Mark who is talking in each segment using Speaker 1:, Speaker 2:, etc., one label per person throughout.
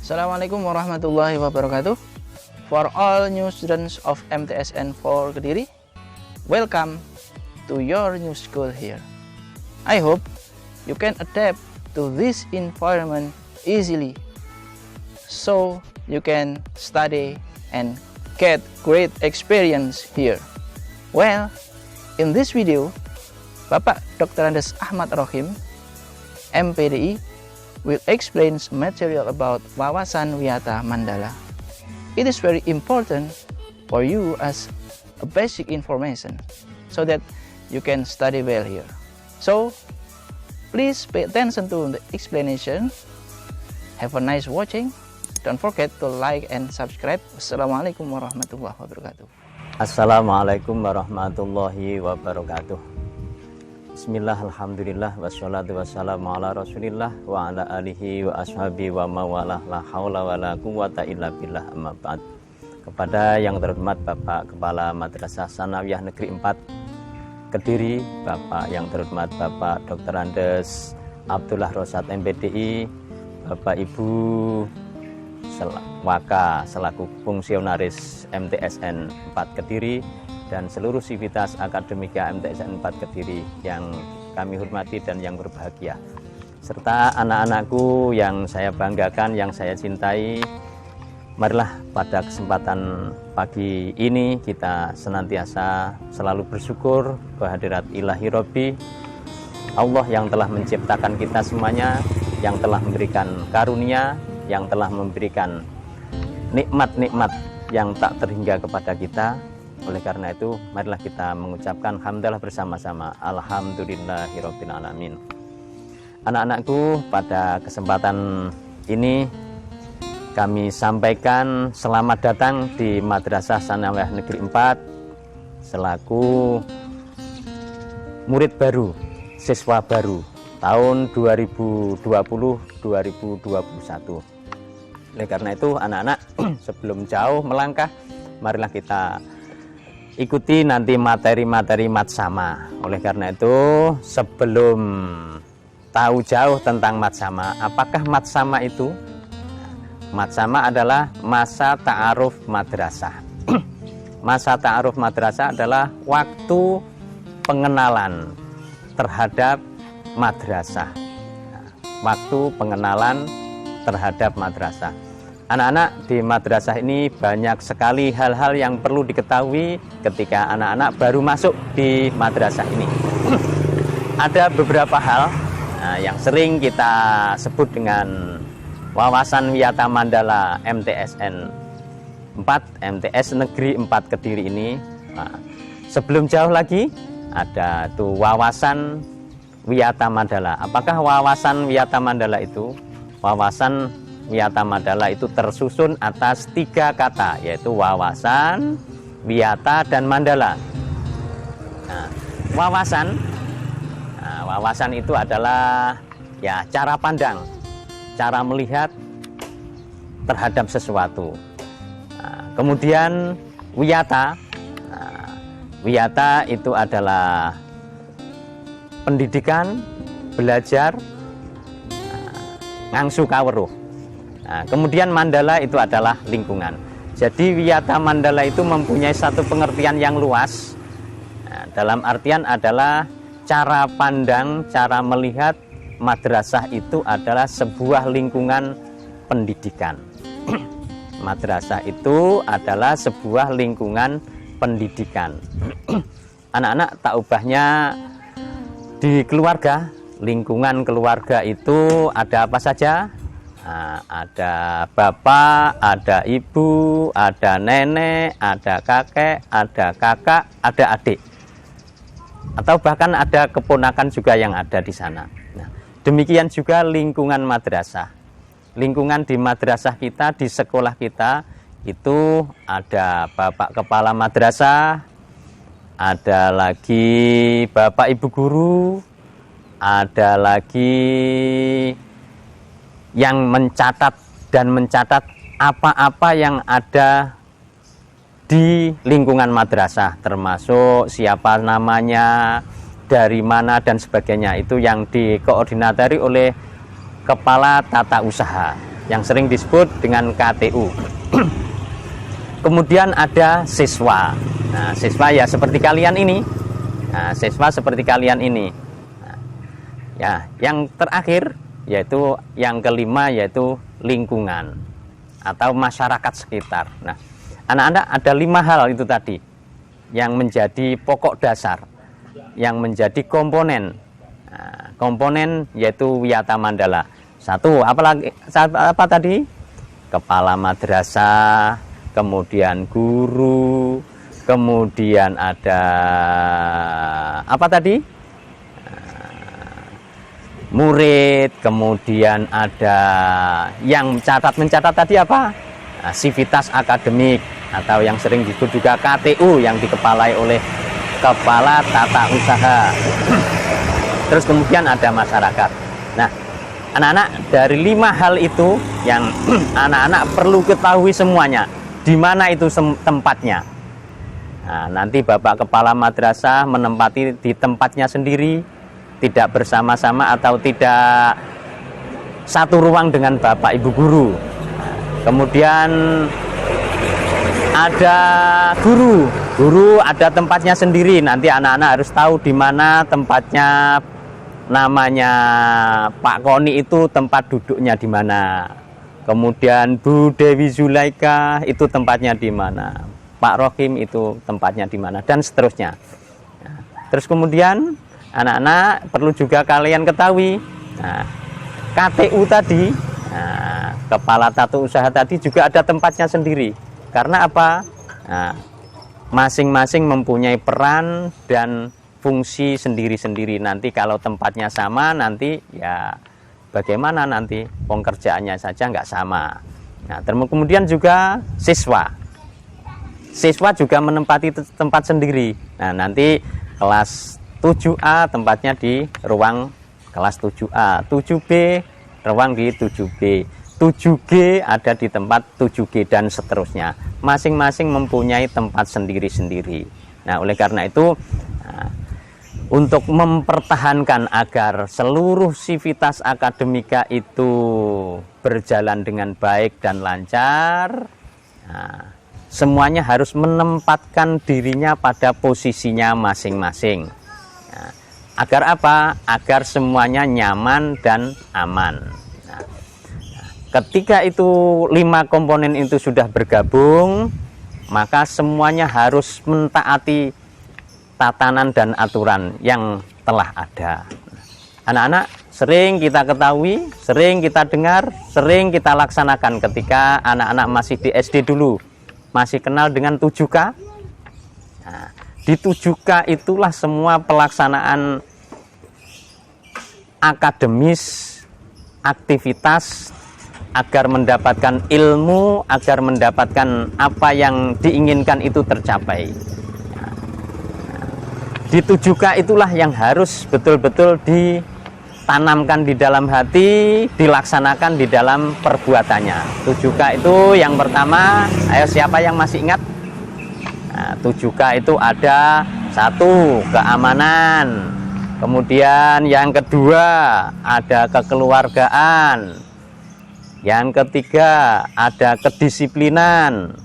Speaker 1: Assalamualaikum warahmatullahi wabarakatuh. For all new students of MTSN 4 Kediri, welcome to your new school here. I hope you can adapt to this environment easily, so you can study and get great experience here. Well, in this video, Bapak Dr. Andes Ahmad Rohim, MPDI, will explain material about Wawasan Wiyata Mandala. It is very important for you as a basic information so that you can study well here. So, please pay attention to the explanation. Have a nice watching. Don't forget to like and subscribe. Wassalamualaikum warahmatullahi wabarakatuh.
Speaker 2: Assalamualaikum warahmatullahi wabarakatuh. Bismillah, alhamdulillah, wassalatu wassalamu ala rasulillah wa ala alihi wa ashabi wa mawalah, la hawla wa la quwata illa billah, amma ba'd. Kepada yang terhormat Bapak Kepala Madrasah Sanawiyah Negeri 4 Kediri, Bapak yang terhormat Bapak Dr. Andes Abdullah Rosad MPDI, Bapak Ibu Waka selaku fungsionaris MTSN 4 Kediri, dan seluruh sivitas akademika MTSN 4 Kediri yang kami hormati dan yang berbahagia, serta anak-anakku yang saya banggakan, yang saya cintai. Marilah pada kesempatan pagi ini kita senantiasa selalu bersyukur kehadirat Ilahi Robbi, Allah yang telah menciptakan kita semuanya, yang telah memberikan karunia, yang telah memberikan nikmat-nikmat yang tak terhingga kepada kita. Oleh karena itu, marilah kita mengucapkan hamdalah bersama-sama. Alhamdulillahirabbil alamin. Anak-anakku, pada kesempatan ini kami sampaikan selamat datang di Madrasah Sanawiyah Negeri 4 selaku murid baru, siswa baru tahun 2020-2021. Oleh karena itu, anak-anak, sebelum jauh melangkah, marilah kita ikuti nanti materi-materi matsama. Oleh karena itu, sebelum tahu jauh tentang matsama, apakah matsama itu? Matsama adalah masa ta'aruf madrasah. Masa ta'aruf madrasah adalah waktu pengenalan terhadap madrasah. Waktu pengenalan terhadap madrasah. Anak-anak di madrasah ini banyak sekali hal-hal yang perlu diketahui ketika anak-anak baru masuk di madrasah ini. Ada beberapa hal yang sering kita sebut dengan Wawasan Wiyata Mandala MTSN 4, MTS Negeri 4 Kediri ini. Sebelum jauh lagi, ada tuh Wawasan Wiyata Mandala. Apakah Wawasan Wiyata Mandala itu? Wawasan Wiyata Mandala itu tersusun atas 3 kata, yaitu wawasan, wiyata, dan mandala. Wawasan itu adalah cara pandang, cara melihat terhadap sesuatu. Kemudian wiyata, wiyata itu adalah pendidikan, belajar, ngangsu kaweruh. Kemudian mandala itu adalah lingkungan. Jadi wiyata mandala itu mempunyai satu pengertian yang luas. Dalam artian adalah cara pandang, cara melihat madrasah itu adalah sebuah lingkungan pendidikan. Madrasah itu adalah sebuah lingkungan pendidikan. Anak-anak tak ubahnya di keluarga, lingkungan keluarga itu ada apa saja? Ada bapak, ada ibu, ada nenek, ada kakek, ada kakak, ada adik, atau bahkan ada keponakan juga yang ada di sana. Demikian juga lingkungan madrasah. Lingkungan di madrasah kita, di sekolah kita, itu ada bapak kepala madrasah, ada lagi bapak ibu guru, ada lagi yang mencatat apa-apa yang ada di lingkungan madrasah, termasuk siapa namanya, dari mana dan sebagainya. Itu yang dikoordinatari oleh kepala tata usaha. yang sering disebut dengan KTU. Kemudian ada siswa. Nah, siswa ya seperti kalian ini. Nah, siswa seperti kalian ini. Nah, ya, yang terakhir yaitu yang kelima yaitu lingkungan atau masyarakat sekitar. Nah, anak-anak ada 5 hal itu tadi yang menjadi pokok dasar, yang menjadi komponen. Nah, komponen yaitu Wiyata Mandala. Satu, apa tadi? Kepala madrasah, kemudian guru, kemudian ada apa tadi? Murid, kemudian ada yang mencatat tadi apa? Nah, sivitas akademik atau yang sering disebut juga KTU yang dikepalai oleh kepala tata usaha. Terus kemudian ada masyarakat. Nah, anak-anak dari 5 hal itu yang anak-anak perlu ketahui semuanya. Di mana itu tempatnya? Nah, nanti Bapak Kepala Madrasah menempati di tempatnya sendiri, tidak bersama-sama atau tidak satu ruang dengan Bapak Ibu guru. Nah, kemudian ada guru ada tempatnya sendiri. Nanti anak-anak harus tahu di mana tempatnya. Namanya Pak Koni itu tempat duduknya di mana. Kemudian Bu Dewi Zulaika itu tempatnya di mana. Pak Rohim itu tempatnya di mana dan seterusnya. Nah, terus kemudian anak-anak perlu juga kalian ketahui. Nah, KTU tadi, nah, kepala tata usaha tadi juga ada tempatnya sendiri. Karena apa? Nah, masing-masing mempunyai peran dan fungsi sendiri-sendiri. Nanti kalau tempatnya sama, nanti ya bagaimana nanti pengerjaannya saja nggak sama. Nah, kemudian juga siswa juga menempati tempat sendiri. Nah, nanti kelas 7A tempatnya di ruang kelas 7A, 7B ruang di 7B, 7G ada di tempat 7G dan seterusnya. Masing-masing mempunyai tempat sendiri-sendiri. Nah, oleh karena itu untuk mempertahankan agar seluruh sivitas akademika itu berjalan dengan baik dan lancar, nah, semuanya harus menempatkan dirinya pada posisinya masing-masing. Nah, agar apa? Agar semuanya nyaman dan aman. Nah, ketika itu 5 komponen itu sudah bergabung, maka semuanya harus mentaati tatanan dan aturan yang telah ada. Anak-anak sering kita ketahui, sering kita dengar, sering kita laksanakan ketika anak-anak masih di SD dulu. Masih kenal dengan 7K? Nah, di 7K itulah semua pelaksanaan akademis, aktivitas agar mendapatkan ilmu, agar mendapatkan apa yang diinginkan itu tercapai. Di 7K itulah yang harus betul-betul ditanamkan di dalam hati, dilaksanakan di dalam perbuatannya. 7K itu yang pertama, ayo siapa yang masih ingat? Nah, 7K itu ada 1, keamanan. Kemudian yang kedua ada kekeluargaan. Yang ketiga ada kedisiplinan.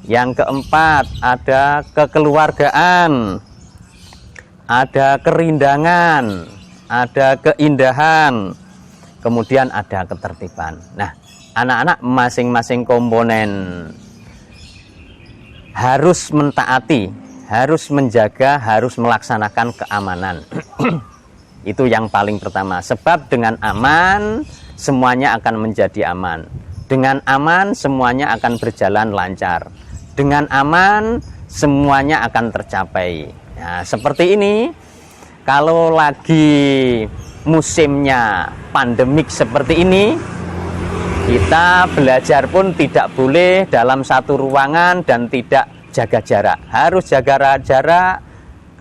Speaker 2: Yang keempat ada kekeluargaan. Ada kerindangan, ada keindahan, kemudian ada ketertiban. Nah, anak-anak masing-masing komponen harus mentaati, harus menjaga, harus melaksanakan keamanan. Itu yang paling pertama. Sebab dengan aman, semuanya akan menjadi aman. Dengan aman, semuanya akan berjalan lancar. Dengan aman, semuanya akan tercapai. Nah, seperti ini, kalau lagi musimnya pandemik seperti ini, kita belajar pun tidak boleh dalam satu ruangan dan tidak jaga jarak. Harus jaga jarak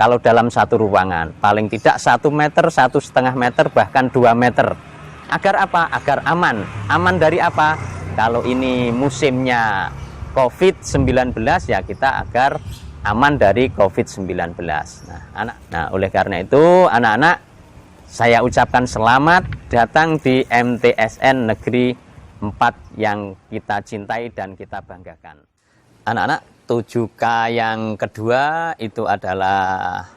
Speaker 2: kalau dalam satu ruangan. Paling tidak 1 meter, 1,5 meter, bahkan 2 meter. Agar apa? Agar aman. Aman dari apa? Kalau ini musimnya COVID-19 ya kita agar aman dari COVID-19. Nah, oleh karena itu anak-anak saya ucapkan selamat datang di MTSN Negeri 4 yang kita cintai dan kita banggakan. Anak-anak, 7K yang kedua itu adalah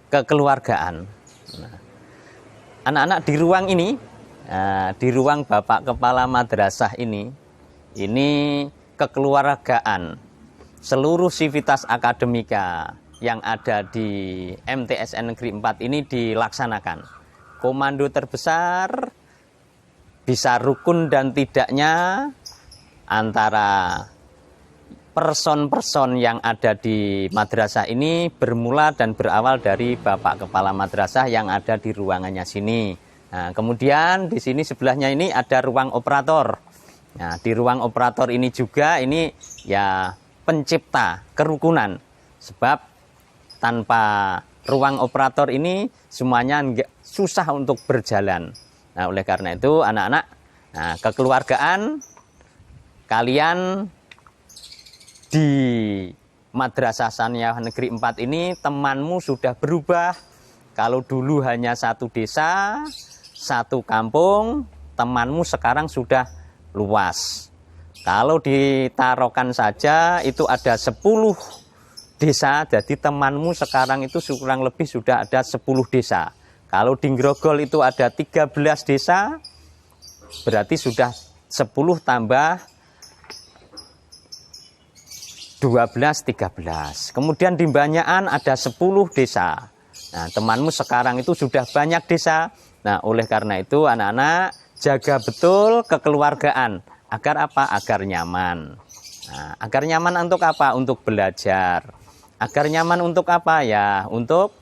Speaker 2: kekeluargaan. Nah, anak-anak di ruang ini, di ruang Bapak Kepala Madrasah ini kekeluargaan. Seluruh sivitas akademika yang ada di MTSN Negeri 4 ini dilaksanakan. Komando terbesar, bisa rukun dan tidaknya antara person-person yang ada di madrasah ini bermula dan berawal dari Bapak Kepala Madrasah yang ada di ruangannya sini. Nah, kemudian di sini sebelahnya ini ada ruang operator. Nah, di ruang operator ini juga ini ya pencipta kerukunan, sebab tanpa ruang operator ini semuanya susah untuk berjalan. Nah, oleh karena itu anak-anak, nah, kekeluargaan kalian di Madrasah Saniyah Negeri 4 ini temanmu sudah berubah. Kalau dulu hanya satu desa, satu kampung, temanmu sekarang sudah luas. Kalau ditaruhkan saja itu ada 10 desa, jadi temanmu sekarang itu kurang lebih sudah ada 10 desa. Kalau di Grogol itu ada 13 desa, berarti sudah 10 tambah 12, 13. Kemudian di Banyakan ada 10 desa. Nah, temanmu sekarang itu sudah banyak desa. Nah, oleh karena itu anak-anak jaga betul kekeluargaan. Agar apa? Agar nyaman. Nah, agar nyaman untuk apa? Untuk belajar. Agar nyaman untuk apa? Ya, untuk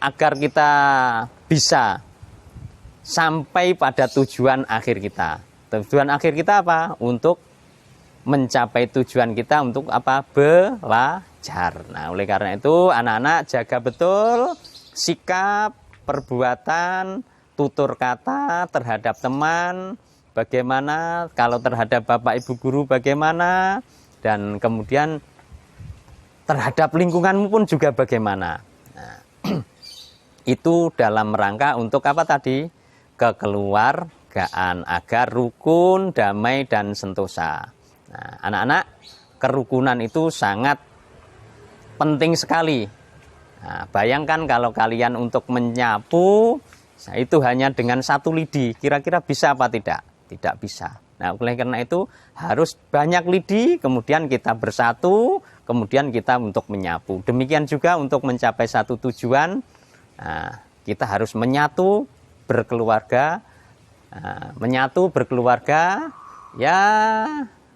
Speaker 2: agar kita bisa sampai pada tujuan akhir kita. Tujuan akhir kita apa? Untuk mencapai tujuan kita untuk apa? Belajar. Nah, oleh karena itu anak-anak jaga betul sikap, perbuatan, tutur kata terhadap teman, bagaimana, kalau terhadap Bapak Ibu guru bagaimana, dan kemudian terhadap lingkunganmu pun juga bagaimana. Nah, itu dalam rangka untuk apa tadi? Kekeluargaan, agar rukun, damai, dan sentosa. Nah, anak-anak, kerukunan itu sangat penting sekali. Nah, bayangkan kalau kalian untuk menyapu, nah, itu hanya dengan 1 lidi, kira-kira bisa apa tidak? Tidak bisa. Nah, oleh karena itu harus banyak lidi, kemudian kita bersatu, kemudian kita untuk menyapu. Demikian juga untuk mencapai satu tujuan, nah, kita harus menyatu berkeluarga, ya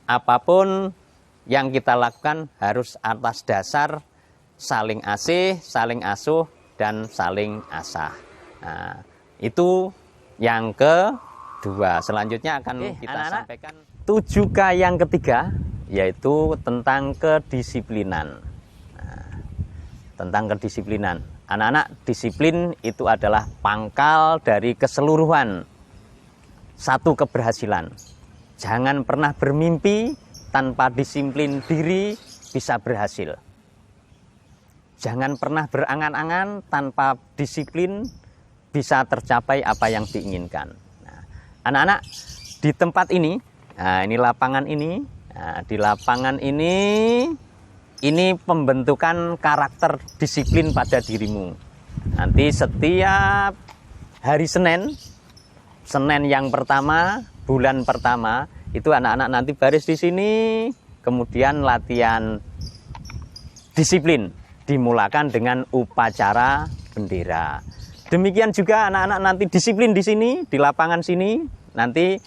Speaker 2: apapun yang kita lakukan harus atas dasar saling asih, saling asuh, dan saling asah. Nah, itu yang kedua. Selanjutnya akan kita sampaikan 7K yang ketiga, yaitu tentang kedisiplinan. Nah, tentang kedisiplinan. Anak-anak, disiplin itu adalah pangkal dari keseluruhan satu keberhasilan. Jangan pernah bermimpi tanpa disiplin diri bisa berhasil. Jangan pernah berangan-angan tanpa disiplin bisa tercapai apa yang diinginkan. Nah, anak-anak, di tempat ini, nah ini lapangan ini, nah, di lapangan ini pembentukan karakter disiplin pada dirimu. Nanti setiap hari Senin yang pertama, bulan pertama, itu anak-anak nanti baris di sini, kemudian latihan disiplin dimulakan dengan upacara bendera. Demikian juga anak-anak nanti disiplin di sini, di lapangan sini, nanti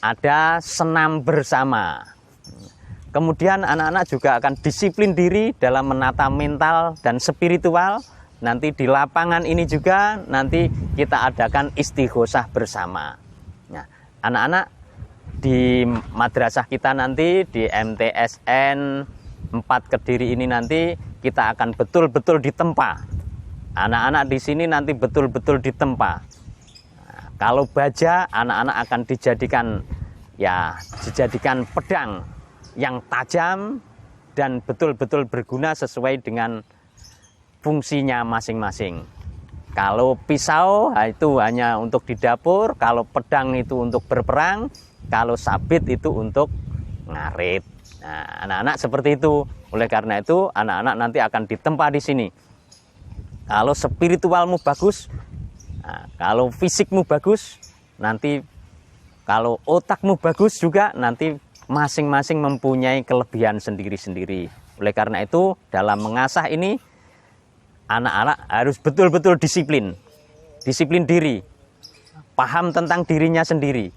Speaker 2: ada senam bersama. Kemudian anak-anak juga akan disiplin diri dalam menata mental dan spiritual. Nanti di lapangan ini juga nanti kita adakan istighosah bersama. Nah, anak-anak di madrasah kita nanti di MTSN 4 Kediri ini nanti kita akan betul-betul ditempa. Anak-anak di sini nanti betul-betul ditempa. Nah, kalau baja, anak-anak akan dijadikan pedang yang tajam dan betul-betul berguna sesuai dengan fungsinya masing-masing. Kalau pisau itu hanya untuk di dapur, kalau pedang itu untuk berperang, kalau sabit itu untuk ngarit. Nah, anak-anak seperti itu. Oleh karena itu, anak-anak nanti akan ditempa di sini. Kalau spiritualmu bagus, nah, kalau fisikmu bagus, nanti kalau otakmu bagus juga, nanti masing-masing mempunyai kelebihan sendiri-sendiri. Oleh karena itu, dalam mengasah ini, anak-anak harus betul-betul disiplin. Disiplin diri. Paham tentang dirinya sendiri.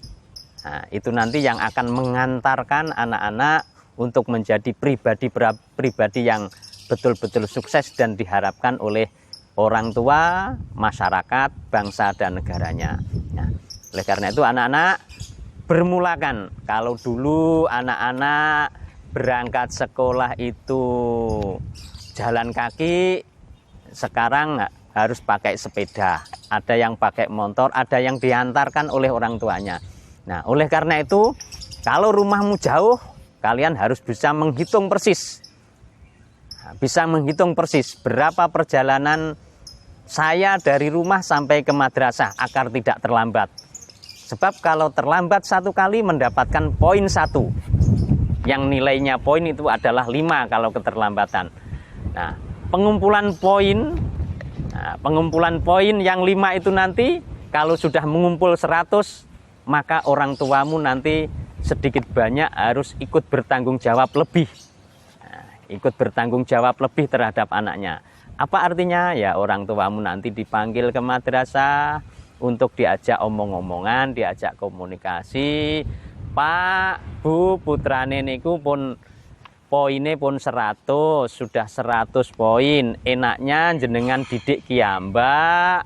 Speaker 2: Nah, itu nanti yang akan mengantarkan anak-anak untuk menjadi pribadi yang betul-betul sukses dan diharapkan oleh orang tua, masyarakat, bangsa, dan negaranya. Nah, oleh karena itu anak-anak bermulakan. Kalau dulu anak-anak berangkat sekolah itu jalan kaki, sekarang harus pakai sepeda. Ada yang pakai motor, ada yang diantarkan oleh orang tuanya. Nah, oleh karena itu, kalau rumahmu jauh, kalian harus bisa menghitung persis. Bisa menghitung persis berapa perjalanan saya dari rumah sampai ke madrasah agar tidak terlambat. Sebab kalau terlambat satu kali mendapatkan poin 1. Yang nilainya poin itu adalah 5 kalau keterlambatan. Nah, pengumpulan poin yang 5 itu nanti kalau sudah mengumpul 100, maka orang tuamu nanti sedikit banyak harus ikut bertanggung jawab lebih. Nah, ikut bertanggung jawab lebih terhadap anaknya. Apa artinya? Ya, orang tuamu nanti dipanggil ke madrasah untuk diajak omong-omongan, diajak komunikasi. Pak, Bu, putrane niku pun poinnya pun 100, sudah 100 poin. Enaknya jenengan didik kiambak,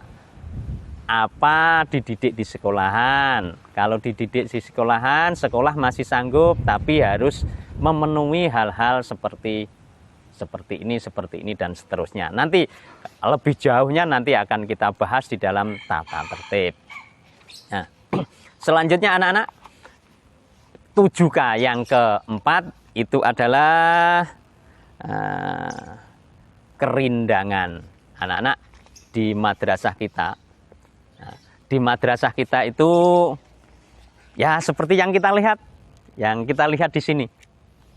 Speaker 2: apa dididik di sekolahan. Kalau dididik di sekolahan, sekolah masih sanggup, tapi harus memenuhi hal-hal seperti ini, dan seterusnya. Nanti lebih jauhnya nanti akan kita bahas di dalam tata tertib. Nah, selanjutnya anak-anak, 7K yang keempat itu adalah kerindangan. Anak-anak di madrasah kita. Nah, di madrasah kita itu ya seperti yang kita lihat di sini.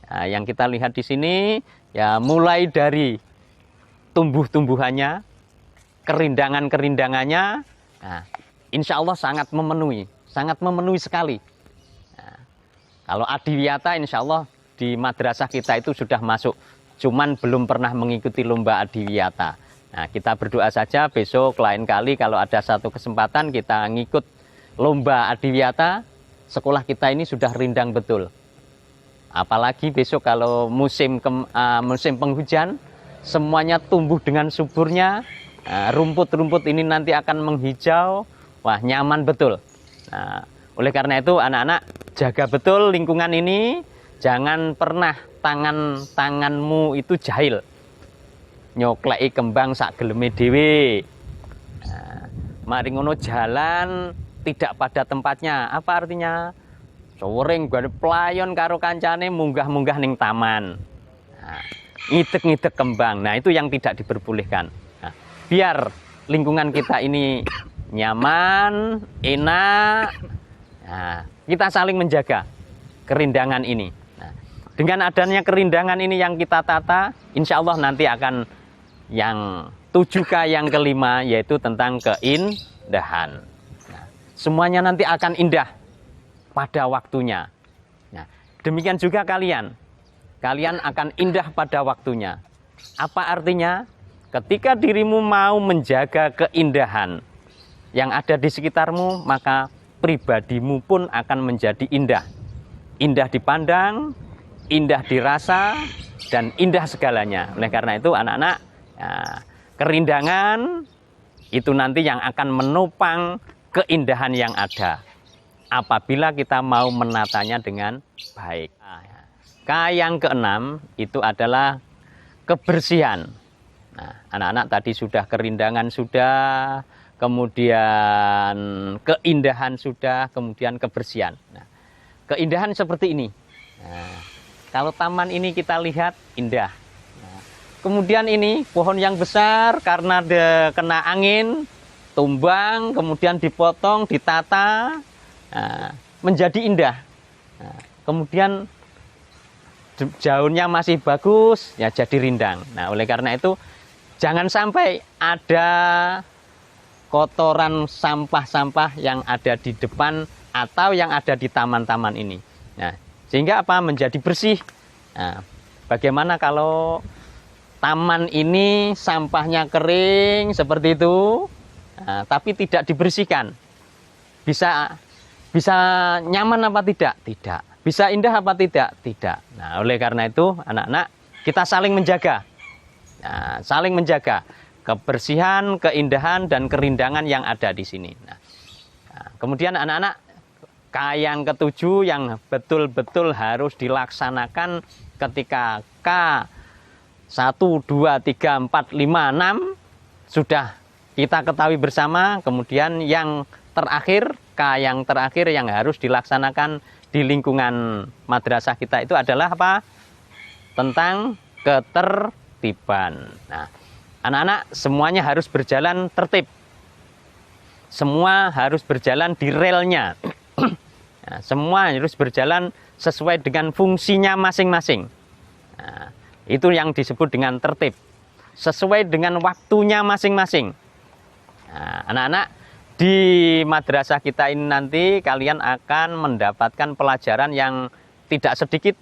Speaker 2: Nah, yang kita lihat di sini ya mulai dari tumbuh-tumbuhannya, kerindangan-kerindangannya, nah, insya Allah sangat memenuhi sekali. Nah, kalau adiwiyata insya Allah di madrasah kita itu sudah masuk, cuman belum pernah mengikuti lomba adiwiyata. Nah, kita berdoa saja besok lain kali kalau ada satu kesempatan kita ngikut lomba adiwiyata, sekolah kita ini sudah rindang betul. Apalagi besok kalau musim penghujan, semuanya tumbuh dengan suburnya, rumput-rumput ini nanti akan menghijau, wah nyaman betul. Nah, oleh karena itu anak-anak jaga betul lingkungan ini, jangan pernah tanganmu itu jahil, nyokleki kembang sak geleme dhewe. Nah, mari ngono jalan tidak pada tempatnya, apa artinya? Sering gak pelayon karo kancane munggah-munggah ning taman. Nah, ngidek-ngidek kembang. Nah, itu yang tidak diperbolehkan. Nah, biar lingkungan kita ini nyaman, enak. Nah, kita saling menjaga kerindangan ini. Nah, dengan adanya kerindangan ini yang kita tata, insya Allah nanti akan yang 7K yang kelima, yaitu tentang keindahan. Nah, semuanya nanti akan indah pada waktunya. Nah, demikian juga kalian akan indah pada waktunya. Apa artinya? Ketika dirimu mau menjaga keindahan yang ada di sekitarmu, maka pribadimu pun akan menjadi indah. Indah dipandang, indah dirasa, dan indah segalanya. Oleh karena itu anak-anak, ya, kerindangan itu nanti yang akan menopang keindahan yang ada apabila kita mau menatanya dengan baik. K yang keenam itu adalah kebersihan. Nah, anak-anak tadi sudah kerindangan sudah, kemudian keindahan sudah, kemudian kebersihan. Nah, keindahan seperti ini. Nah, kalau taman ini kita lihat indah. Nah, kemudian ini pohon yang besar karena kena angin, tumbang, kemudian dipotong, ditata, menjadi indah. Nah, kemudian daunnya masih bagus, ya jadi rindang. Nah, oleh karena itu jangan sampai ada kotoran sampah-sampah yang ada di depan atau yang ada di taman-taman ini. Nah, sehingga apa? Menjadi bersih. Nah, bagaimana kalau taman ini sampahnya kering seperti itu, tapi tidak dibersihkan? Bisa nyaman apa tidak? Tidak. Bisa indah apa tidak? Tidak. Nah, oleh karena itu anak-anak kita saling menjaga. Nah, saling menjaga kebersihan, keindahan, dan kerindangan yang ada di sini. Nah, kemudian anak-anak, yang ketujuh yang betul-betul harus dilaksanakan ketika K 1, 2, 3, 4, 5, 6 sudah kita ketahui bersama. Kemudian yang terakhir, K yang terakhir yang harus dilaksanakan di lingkungan madrasah kita itu adalah apa? Tentang ketertiban. Nah, anak-anak semuanya harus berjalan tertib. Semua harus berjalan di relnya. Nah, semua harus berjalan sesuai dengan fungsinya masing-masing. Nah, itu yang disebut dengan tertib. Sesuai dengan waktunya masing-masing. Nah, anak-anak, di madrasah kita ini nanti kalian akan mendapatkan pelajaran yang tidak sedikit,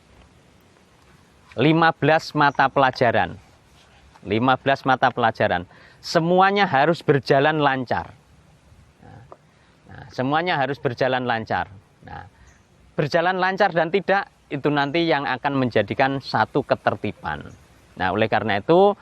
Speaker 2: 15 mata pelajaran. 15 mata pelajaran. Semuanya harus berjalan lancar. Nah, semuanya harus berjalan lancar. Nah, berjalan lancar dan tidak, itu nanti yang akan menjadikan satu ketertiban. Nah, oleh karena itu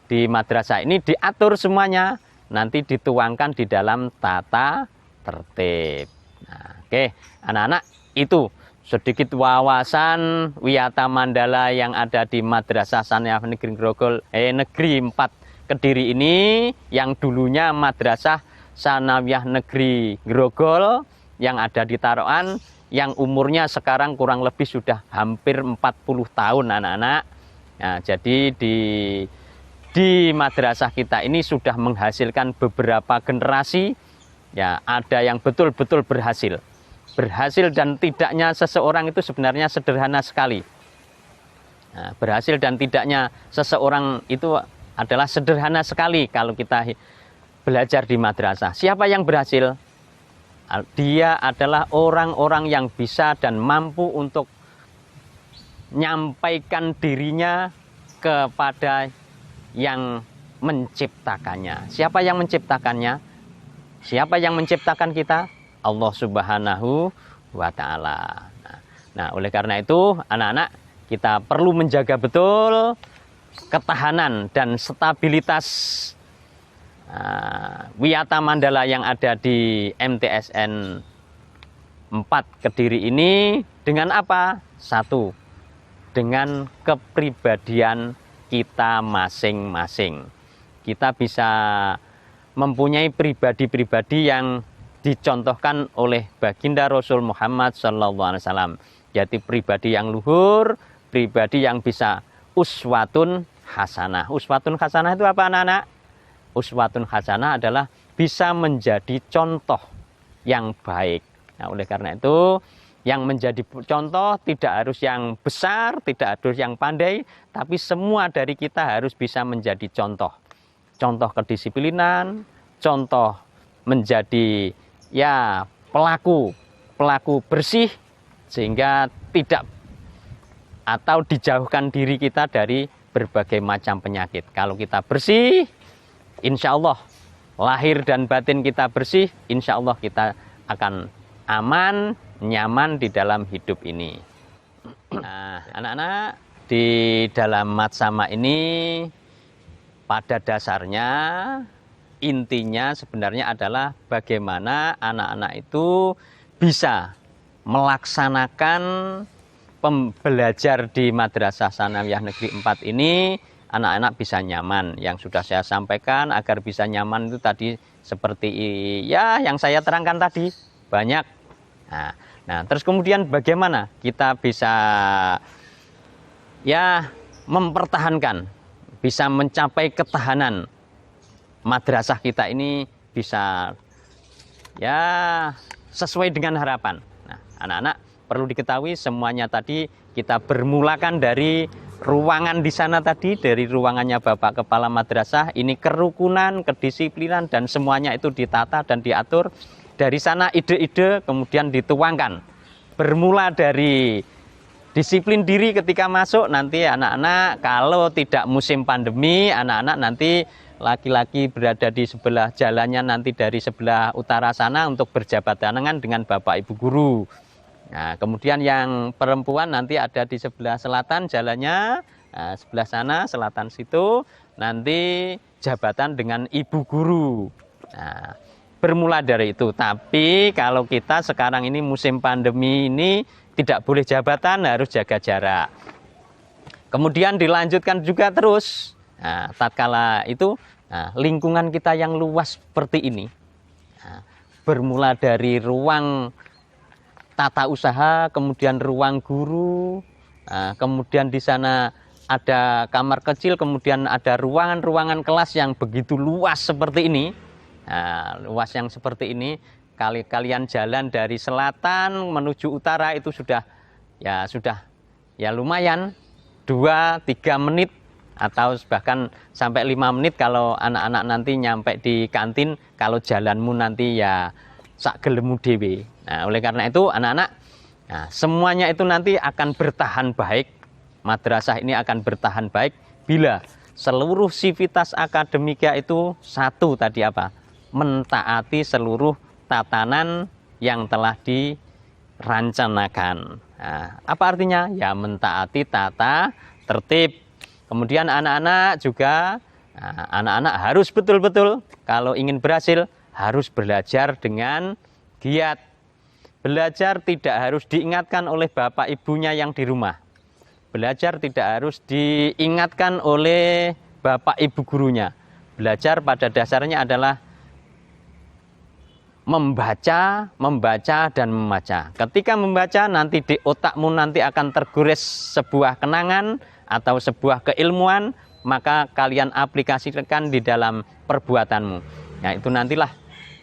Speaker 2: di madrasah ini diatur semuanya, nanti dituangkan di dalam tata tertib. Nah, oke, anak-anak, itu sedikit wawasan Wiyata Mandala yang ada di Madrasah Sanawiyah Negeri Grogol, Negeri 4 Kediri ini, yang dulunya Madrasah Sanawiyah Negeri Grogol yang ada di Taroan, yang umurnya sekarang kurang lebih sudah hampir 40 tahun anak-anak. Nah, jadi di madrasah kita ini sudah menghasilkan beberapa generasi, ya, ada yang betul-betul berhasil. Berhasil dan tidaknya seseorang itu sebenarnya sederhana sekali. Nah, berhasil dan tidaknya seseorang itu adalah sederhana sekali kalau kita belajar di madrasah. Siapa yang berhasil? Dia adalah orang-orang yang bisa dan mampu untuk menyampaikan dirinya kepada yang menciptakannya. Siapa yang menciptakannya? Siapa yang menciptakan kita? Allah Subhanahu wa Ta'ala. Nah, oleh karena itu, anak-anak, kita perlu menjaga betul ketahanan dan stabilitas Wiyata Mandala yang ada di MTSN 4 Kediri ini dengan apa? Satu, dengan kepribadian kita masing-masing. Kita bisa mempunyai pribadi-pribadi yang dicontohkan oleh baginda Rasul Muhammad SAW. Jadi pribadi yang luhur, pribadi yang bisa uswatun hasanah. Uswatun hasanah itu apa anak-anak? Uswatun hasanah adalah bisa menjadi contoh yang baik. Nah, oleh karena itu, yang menjadi contoh tidak harus yang besar, tidak harus yang pandai, tapi semua dari kita harus bisa menjadi contoh. Contoh kedisiplinan, contoh menjadi pelaku bersih, sehingga tidak atau dijauhkan diri kita dari berbagai macam penyakit. Kalau kita bersih, insya Allah lahir dan batin kita bersih, insya Allah kita akan aman, nyaman di dalam hidup ini. Nah, anak-anak, di dalam matsama ini pada dasarnya intinya sebenarnya adalah bagaimana anak-anak itu bisa melaksanakan pembelajar di Madrasah Sanawiyah Negeri 4 ini, anak-anak bisa nyaman. Yang sudah saya sampaikan, agar bisa nyaman itu tadi seperti yang saya terangkan tadi, banyak. Nah, terus kemudian bagaimana kita bisa mempertahankan, bisa mencapai ketahanan madrasah kita ini bisa ya sesuai dengan harapan. Nah, anak-anak perlu diketahui semuanya tadi kita bermulakan dari ruangan di sana tadi, dari ruangannya Bapak Kepala Madrasah. Ini kerukunan, kedisiplinan, dan semuanya itu ditata dan diatur. Dari sana ide-ide kemudian dituangkan. Bermula dari disiplin diri ketika masuk, nanti anak-anak kalau tidak musim pandemi, anak-anak nanti laki-laki berada di sebelah jalannya nanti dari sebelah utara sana untuk berjabat tangan dengan Bapak Ibu guru. Nah, kemudian yang perempuan nanti ada di sebelah selatan jalannya, nah, sebelah sana, selatan situ, nanti jabatan dengan ibu guru. Nah, bermula dari itu. Tapi kalau kita sekarang ini musim pandemi ini tidak boleh jabatan, harus jaga jarak. Kemudian dilanjutkan juga terus. Nah, tatkala itu, nah, lingkungan kita yang luas seperti ini, nah, bermula dari ruang tata usaha, kemudian ruang guru, nah, kemudian di sana ada kamar kecil, kemudian ada ruangan-ruangan kelas yang begitu luas seperti ini. Nah, luas yang seperti ini, kalian jalan dari selatan menuju utara itu sudah lumayan 2-3 menit atau bahkan sampai 5 menit kalau anak-anak nanti nyampe di kantin, kalau jalanmu nanti ya sak gelemu dewe. Nah, oleh karena itu anak-anak, nah, semuanya itu nanti akan bertahan baik. Madrasah ini akan bertahan baik bila seluruh sivitas akademika itu satu tadi apa? Mentaati seluruh tatanan yang telah dirancanakan. Nah, apa artinya? Ya mentaati tata tertib. Kemudian anak-anak juga, nah, anak-anak harus betul-betul kalau ingin berhasil harus belajar dengan giat. Belajar tidak harus diingatkan oleh bapak ibunya yang di rumah. Belajar tidak harus diingatkan oleh bapak ibu gurunya. Belajar pada dasarnya adalah membaca, dan membaca. Ketika membaca, nanti di otakmu nanti akan tergores sebuah kenangan atau sebuah keilmuan, maka kalian aplikasikan di dalam perbuatanmu. Nah, itu nantilah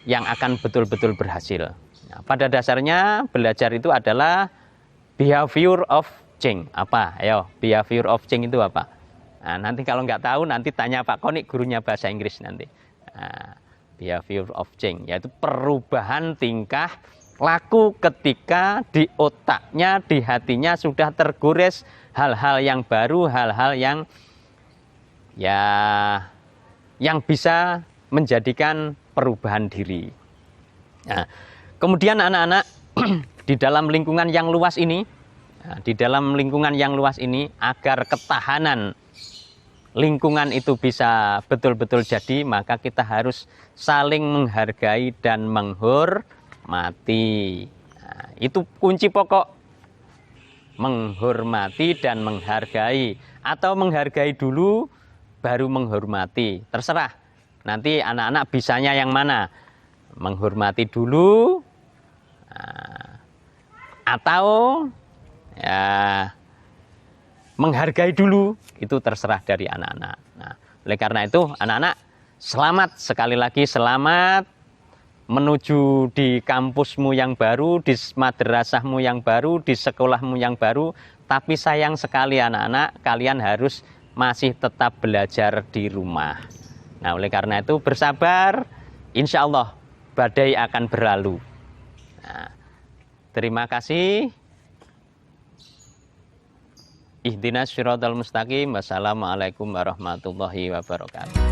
Speaker 2: yang akan betul-betul berhasil. Nah, pada dasarnya belajar itu adalah behavior of change. Apa? Ayo, behavior of change itu apa? Nah, nanti kalau nggak tahu nanti tanya Pak Konik, gurunya bahasa Inggris nanti. Nah, behavior of change yaitu perubahan tingkah laku ketika di otaknya, di hatinya sudah tergores hal-hal yang baru, hal-hal yang bisa menjadikan perubahan diri. Nah, kemudian anak-anak di dalam lingkungan yang luas ini, agar ketahanan lingkungan itu bisa betul-betul jadi, maka kita harus saling menghargai dan menghormati. Nah, itu kunci pokok, menghormati dan menghargai, atau menghargai dulu baru menghormati, terserah. Nanti anak-anak bisanya yang mana? Menghormati dulu atau ya menghargai dulu, itu terserah dari anak-anak. Nah, oleh karena itu anak-anak selamat, sekali lagi selamat menuju di kampusmu yang baru, di madrasahmu yang baru, di sekolahmu yang baru. Tapi sayang sekali anak-anak, kalian harus masih tetap belajar di rumah. Nah, oleh karena itu bersabar, insya Allah badai akan berlalu. Nah, terima kasih. Ihdinas syiratal mustaqim. Wassalamualaikum warahmatullahi wabarakatuh.